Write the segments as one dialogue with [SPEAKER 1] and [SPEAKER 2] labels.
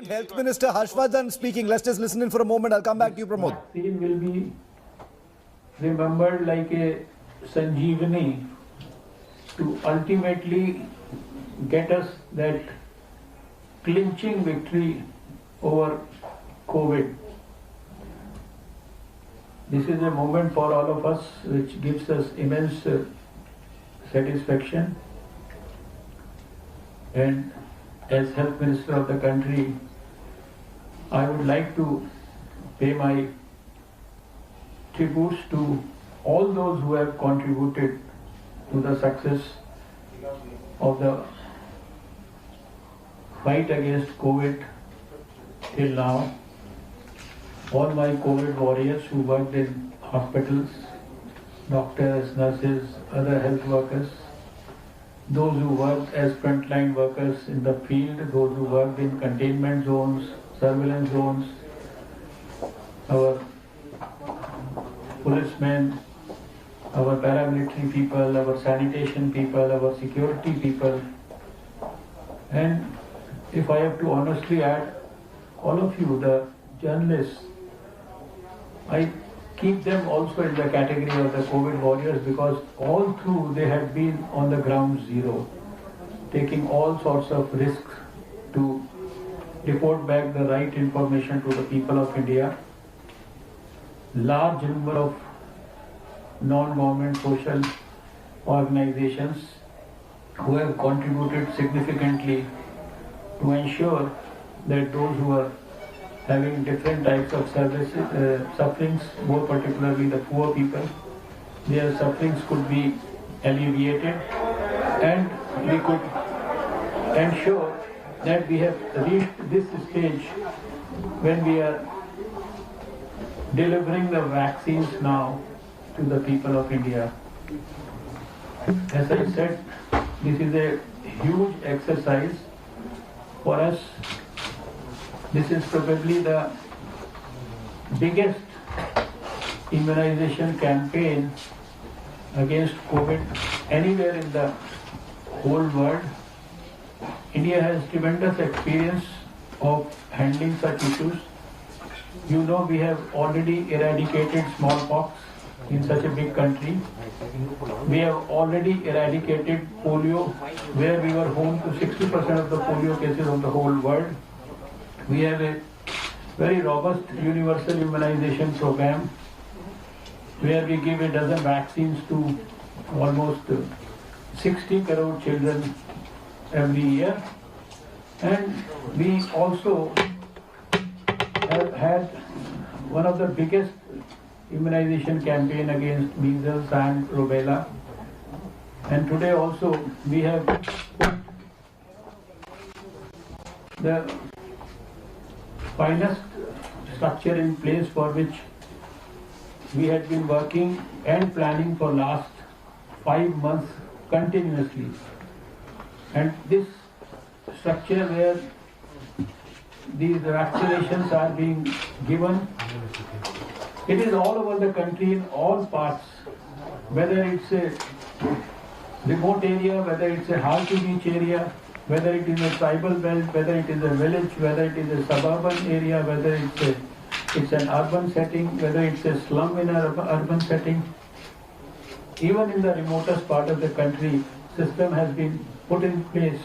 [SPEAKER 1] Health Minister Harshvardhan speaking. Let's just listen in for a moment. I'll come back to you, Pramod.
[SPEAKER 2] Vaccine will be remembered like a Sanjeevani to ultimately get us that clinching victory over COVID. This is a moment for all of us which gives us immense satisfaction, and as Health Minister of the country, I would like to pay my tributes to all those who have contributed to the success of the fight against COVID till now. All my COVID warriors who worked in hospitals, doctors, nurses, other health workers, those who worked as frontline workers in the field, those who worked in containment zones, surveillance zones, our policemen, our paramilitary people, our sanitation people, our security people, and if I have to honestly add, all of you, the journalists, I keep them also in the category of the COVID warriors because all through they have been on the ground zero, taking all sorts of risks to report back the right information to the people of India. Large number of non-government social organizations who have contributed significantly to ensure that those who are having different types of sufferings, more particularly the poor people, their sufferings could be alleviated and we could ensure that we have reached this stage when we are delivering the vaccines now to the people of India. As I said, this is a huge exercise for us. This is probably the biggest immunization campaign against COVID anywhere in the whole world. India has tremendous experience of handling such issues. You know, we have already eradicated smallpox in such a big country. We have already eradicated polio, where we were home to 60% of the polio cases of the whole world. We have a very robust universal immunization program where we give a dozen vaccines to almost 60 crore children every year. And we also have had one of the biggest immunization campaign against measles and rubella. And today also we have put the finest structure in place for which we had been working and planning for last 5 months continuously. And this structure where these vaccinations are being given, it is all over the country in all parts, whether it's a remote area, whether it's a hard-to-reach area, whether it is a tribal belt, whether it is a village, whether it is a suburban area, whether it's an urban setting, whether it's a slum in an urban setting. Even in the remotest part of the country, system has been put in place.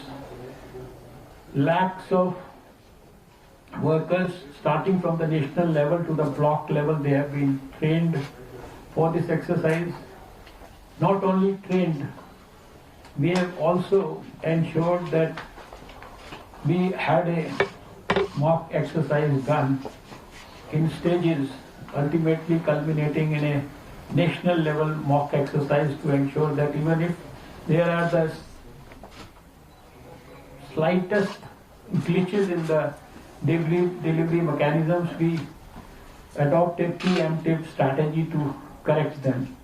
[SPEAKER 2] Lakhs of workers, starting from the national level to the block level, they have been trained for this exercise. Not only trained, we have also ensured that we had a mock exercise done in stages, ultimately culminating in a national level mock exercise to ensure that even if there are the slightest glitches in the delivery mechanisms, we adopt a preemptive strategy to correct them.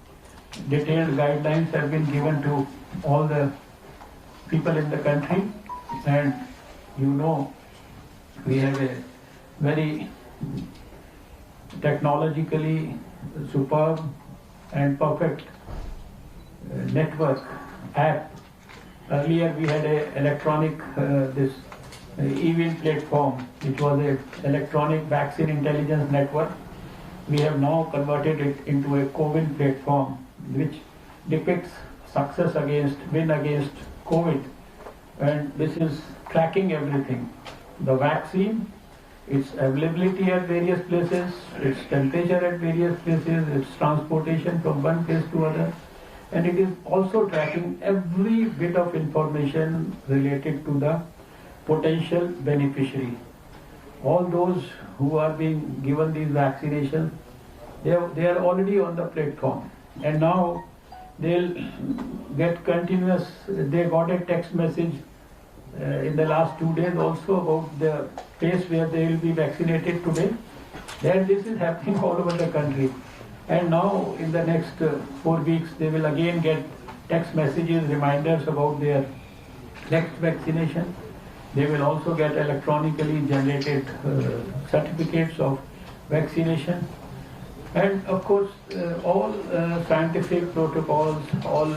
[SPEAKER 2] Detailed guidelines have been given to all the people in the country, and you know we have a very technologically superb and perfect network app. Earlier we had a electronic this EVIN platform, which was an electronic vaccine intelligence network. We have now converted it into a CoWIN platform, which depicts success win against COVID. And this is tracking everything. The vaccine, its availability at various places, its temperature at various places, its transportation from one place to other. And it is also tracking every bit of information related to the potential beneficiary. All those who are being given these vaccinations, they are already on the platform. And now they'll get continuous, they got a text message in the last 2 days also about the place where they will be vaccinated today. Then this is happening all over the country. And now in the next 4 weeks, they will again get text messages, reminders about their next vaccination. They will also get electronically generated certificates of vaccination. And of course, all scientific protocols, all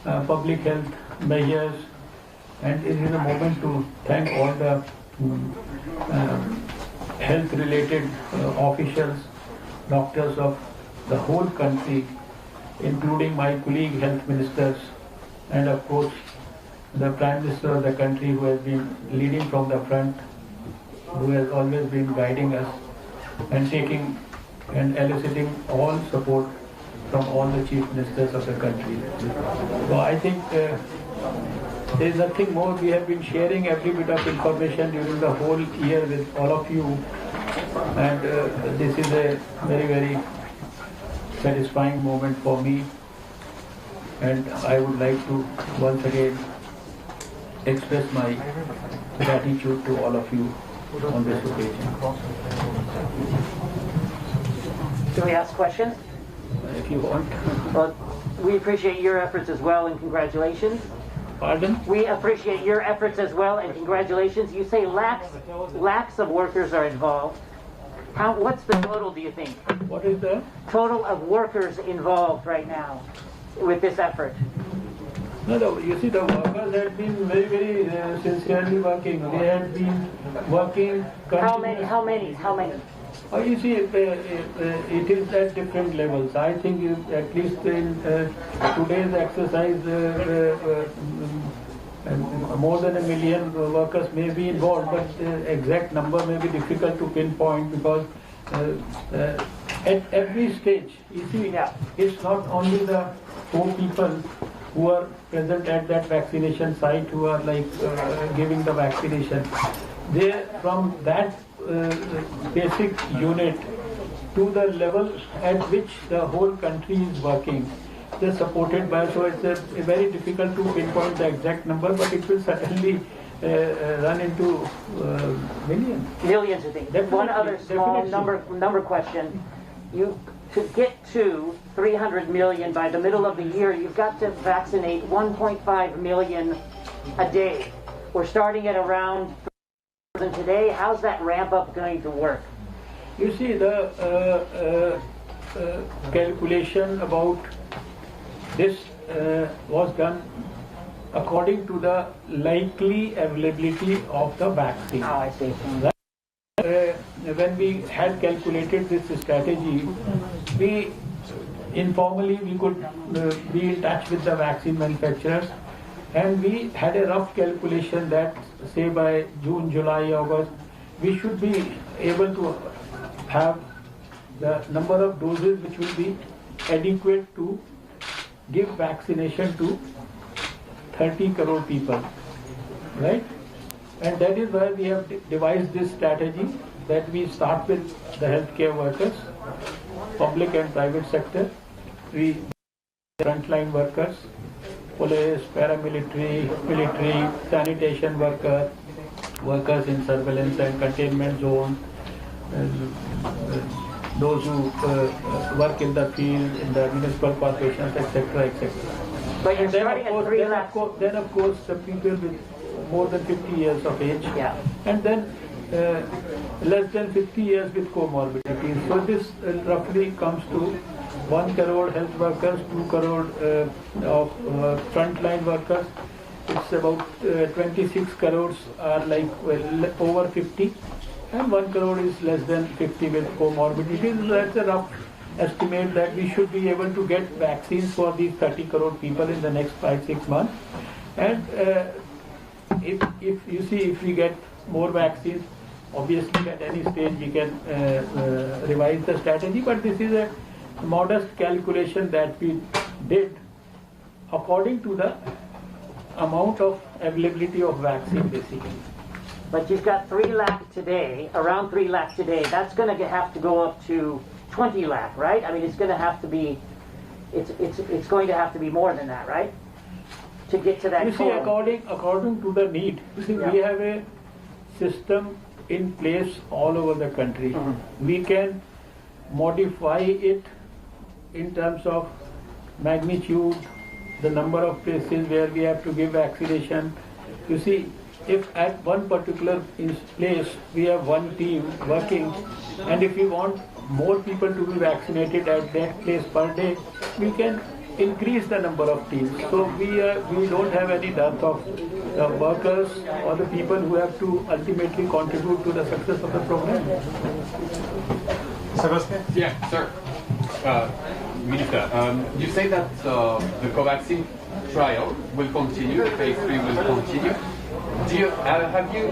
[SPEAKER 2] public health measures. And it is a moment to thank all the health-related officials, doctors of the whole country, including my colleague health ministers, and of course the Prime Minister of the country, who has been leading from the front, who has always been guiding us and taking and eliciting all support from all the chief ministers of the country. So I think there is nothing more. We have been sharing every bit of information during the whole year with all of you, and this is a very, very satisfying moment for me, and I would like to once again express my gratitude to all of you on this occasion.
[SPEAKER 3] Do we ask questions?
[SPEAKER 2] If you want.
[SPEAKER 3] Well, we appreciate your efforts as well, and congratulations.
[SPEAKER 2] Pardon?
[SPEAKER 3] We appreciate your efforts as well, and congratulations. You say lakhs of workers are involved. What's the total, do you think?
[SPEAKER 2] What is the
[SPEAKER 3] total of workers involved right now with this effort?
[SPEAKER 2] No, you see, the workers had been very, very sincerely working. They had been working continuously.
[SPEAKER 3] How many?
[SPEAKER 2] Oh, you see, it is at different levels. I think at least in today's exercise, more than 1 million workers may be involved, but the exact number may be difficult to pinpoint, because at every stage, you see, it's not only the 4 people who are present at that vaccination site who are giving the vaccination. They, from that basic unit to the level at which the whole country is working, they're supported by, so it's very difficult to pinpoint the exact number, but it will certainly run into millions.
[SPEAKER 3] Millions of things.
[SPEAKER 2] Definitely,
[SPEAKER 3] One other small number question. To get to 300 million by the middle of the year, you've got to vaccinate 1.5 million a day. We're starting at around 3,000 today. How's that ramp up going to work?
[SPEAKER 2] You see, the calculation about this was done according to the likely availability of the vaccine.
[SPEAKER 3] Oh, I see.
[SPEAKER 2] When we had calculated this strategy, we informally could be in touch with the vaccine manufacturers, and we had a rough calculation that, say, by June, July, August, we should be able to have the number of doses which will be adequate to give vaccination to 30 crore people, right? And that is why we have devised this strategy, that we start with the healthcare workers, public and private sector, we frontline workers, police, paramilitary, military, sanitation workers, workers in surveillance and containment zones, those who work in the field, in the municipal corporations, etc., etc.
[SPEAKER 3] But you're starting at 3 lakhs.
[SPEAKER 2] Then of course the people with more than 50 years of age, and then less than 50 years with comorbidities. So this roughly comes to 1 crore health workers, 2 crore of frontline workers, it's about 26 crores are like over 50, and 1 crore is less than 50 with comorbidities. That's a rough estimate that we should be able to get vaccines for these 30 crore people in the next 5-6 months. And if we get more vaccines, obviously at any stage we can revise the strategy, but this is a modest calculation that we did according to the amount of availability of vaccine basically.
[SPEAKER 3] But you've got 3 lakh today, around 3 lakh today. That's going to have to go up to 20 lakh, right? I mean, it's going to have to be, it's going to have to be more than that, right? To get to that
[SPEAKER 2] You see, according to the need, you see, we have a system in place all over the country. We can modify it in terms of magnitude, the number of places where we have to give vaccination. You see, if at one particular place we have one team working, and if we want more people to be vaccinated at that place per day, we can increase the number of teams. So we don't have any dearth of workers or the people who have to ultimately contribute to the success of the program.
[SPEAKER 4] Sebastian?
[SPEAKER 5] Yeah, sir. Minister, you say that the Covaxin trial will continue, the phase 3 will continue. Have you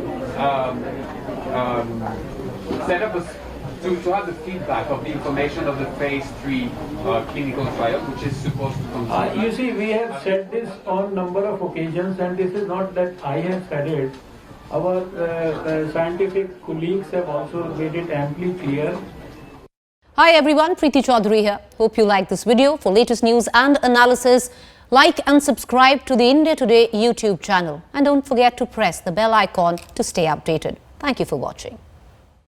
[SPEAKER 5] set up to have the feedback of the information of the phase 3 clinical trial, which is supposed to continue?
[SPEAKER 2] You see, we have said this on number of occasions, and this is not that I have said it. Our scientific colleagues have also made it amply clear.
[SPEAKER 6] Hi everyone, Preeti Chaudhary here. Hope you like this video. For latest news and analysis, like and subscribe to the India Today YouTube channel. And don't forget to press the bell icon to stay updated. Thank you for watching.